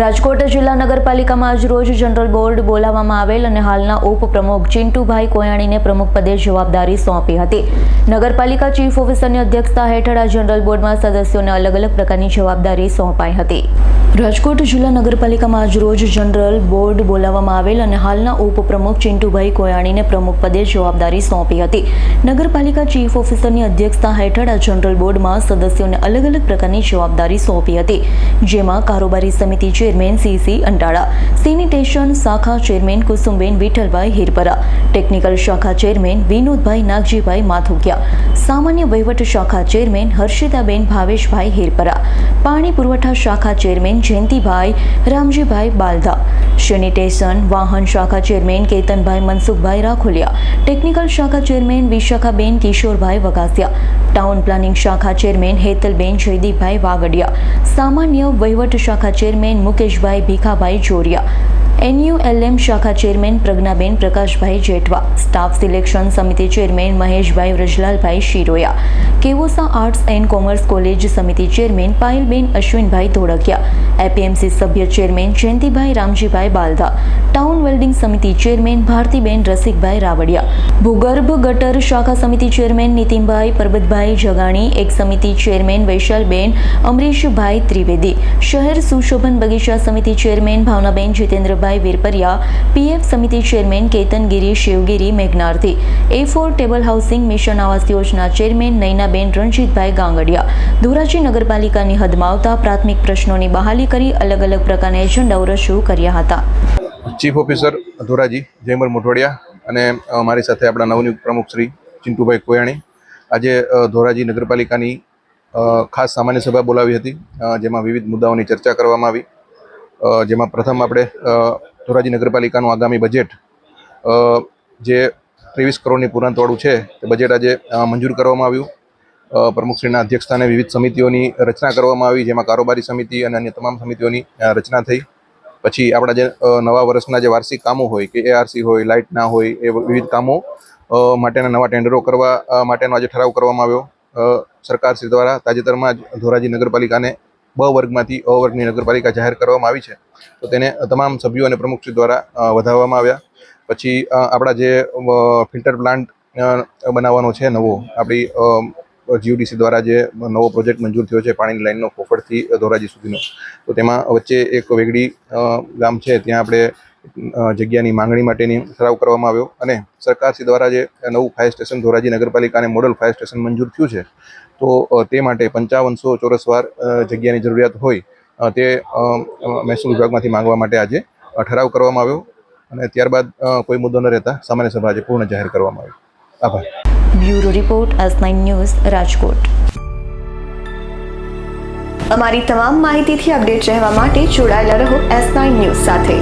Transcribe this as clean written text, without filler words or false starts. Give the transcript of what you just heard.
રાજકોટ જિલ્લા નગરપાલિકામાં આજ રોજ જનરલ બોર્ડ બોલાવવામાં આવેલ અને હાલના ઉપપ્રમુખ ચિંટુભાઈ કોયાણીને પ્રમુખ પદે જવાબદારી સોંપી હતી। નગરપાલિકા ચીફ ઓફિસરની અધ્યક્ષતા હેઠળ આ જનરલ બોર્ડમાં સદસ્યોને અલગ અલગ પ્રકારની જવાબદારી સોંપાઈ હતી। રાજકોટ જિલ્લા નગરપાલિકામાં આજ રોજ જનરલ બોર્ડ બોલાવવામાં આવેલ અને હાલના ઉપપ્રમુખ ચિંટુભાઈ કોયાણીને પ્રમુખ પદે જવાબદારી સોંપી હતી। નગરપાલિકા ચીફ ઓફિસરની અધ્યક્ષતા હેઠળ આ જનરલ બોર્ડમાં સદસ્યોને અલગ અલગ પ્રકારની જવાબદારી સોંપી હતી, જેમાં કારોબારી સમિતિ चेरमेन सीसी अंटाड़ा, सेनिटेशन शाखा चेरमेन कुसुमबेन विठलभाई हिरपरा, टेक्निकल शाखा चेरमेन विनोदभाई नागजीभाई माथुकिया, सामान्य वहीवट शाखा चेरमेन हर्षिताबेन भावेशभाई हिरपरा, पाणी पुरवठा शाखा चेरमेन जयंतीभाई रामजीभाई बालधा, सेनिटेशन वाहन शाखा चेरमेन केतनभाई मनसुखभाई राखोलिया, टेक्निकल शाखा chairman Vishakhaben Kishorbhai Vagasiya, town planning शाखा चेरमेन हेतलबेन जयदीपभाई वागडिया, सामान्य वहीवट शाखा चेरमेन मुकेशभाई भीखाभाई जोरिया, NULM शाखा chairman Pragnaben Prakashbhai Jethva, staff selection समिति चेरमेन महेशभाई व्रजलालभाई शिरोया, केवोसा आर्ट्स एंड कॉमर्स कॉलेज समिति चेरमेन पायलबेन अश्विनभाई धोड़किया, APMC सभ्य chairman Jayantibhai Ramjibhai Baldha, town welding समिति चेरमेन भारतीबेन रसिकभाई रावड़िया, भूगर्भ गटर शाखा समिति चेरमेन नितिनभाई परबतभाई जगाणी, एक समिति चेरमेन वैशालबेन अमरीशभाई त्रिवेदी, शहर सुशोभन बगीचा समिति चेरमेन भावनाबेन जितेंद्रभाई वीरपरिया, PF समिति chairman Ketangiri Shivgiri Meghnarthi, A4 table housing mission आवास योजना चेरमेन नैनाबेन रणजीतभाई गांगड़िया, धोराजी नगरपालिकाની હદમાં આવતા પ્રાથમિક પ્રશ્નોની બહાલી કરી અલગ અલગ પ્રકારના એજન્ડાઓ રજૂ કર્યા હતા। ચીફ ઓફિસર ધોરાજી જયમલ મોટવાડિયા અને મારી સાથે આપણા નવનિયુક્ત પ્રમુખ શ્રી ચિંટુભાઈ કોયાણી આજે ધોરાજી નગરપાલિકાની ખાસ સામાન્ય સભા બોલાવી હતી, જેમાં વિવિધ મુદ્દાઓની ચર્ચા કરવામાં આવી। જેમાં પ્રથમ આપણે ધોરાજી નગરપાલિકાનું આગામી બજેટ જે 23 કરોડની પુરાંતવાળું છે તે બજેટ આજે મંજૂર કરવામાં આવ્યું। પ્રમુખશ્રીના અધ્યક્ષસ્થાને વિવિધ સમિતિઓની રચના કરવામાં આવી, જેમાં કારોબારી સમિતિ અને અન્ય તમામ સમિતિઓની રચના થઈ। પછી આપણા જે નવા વર્ષના જે વાર્ષિક કામો હોય કે ARC હોય, લાઇટના હોય, એ વિવિધ કામો માટેના નવા ટેન્ડરો કરવા માટેનો આજે ઠરાવ કરવામાં આવ્યો। સરકારશ્રી દ્વારા તાજેતરમાં જ ધોરાજી નગરપાલિકાને બ વર્ગમાંથી અ વર્ગની નગરપાલિકા જાહેર કરવામાં આવી છે, તો તેને તમામ સભ્યો અને પ્રમુખશ્રી દ્વારા વધારવામાં આવ્યા। પછી આપણા જે ફિલ્ટર પ્લાન્ટ બનાવવાનો છે નવો, આપણી GUDC દ્વારા જે નવો પ્રોજેક્ટ મંજૂર થયો છે પાણીની લાઇનનો કોફળથી ધોરાજી સુધીનો, તો તેમાં વચ્ચે એક વેગડી ગામ છે ત્યાં આપણે જગ્યાની માંગણી માટેની ઠરાવ કરવામાં આવ્યો। અને સરકારશ્રી દ્વારા જે નવું ફાયર સ્ટેશન ધોરાજી નગરપાલિકાને મોડલ ફાયર સ્ટેશન મંજૂર થયું છે, તો તે માટે 5500 ચોરસવાર જગ્યાની જરૂરિયાત હોય તે મહેસૂલ વિભાગમાંથી માંગવા માટે આજે ઠરાવ કરવામાં આવ્યો અને ત્યારબાદ કોઈ મુદ્દો ન રહેતા સામાન્ય સભા આજે પૂર્ણ જાહેર કરવામાં આવી। આભાર। Bureau report S9 news Rajkot. અમારી તમામ માહિતીથી અપડેટ રહેવા માટે જોડાયેલા રહો S9 ન્યૂઝ સાથે।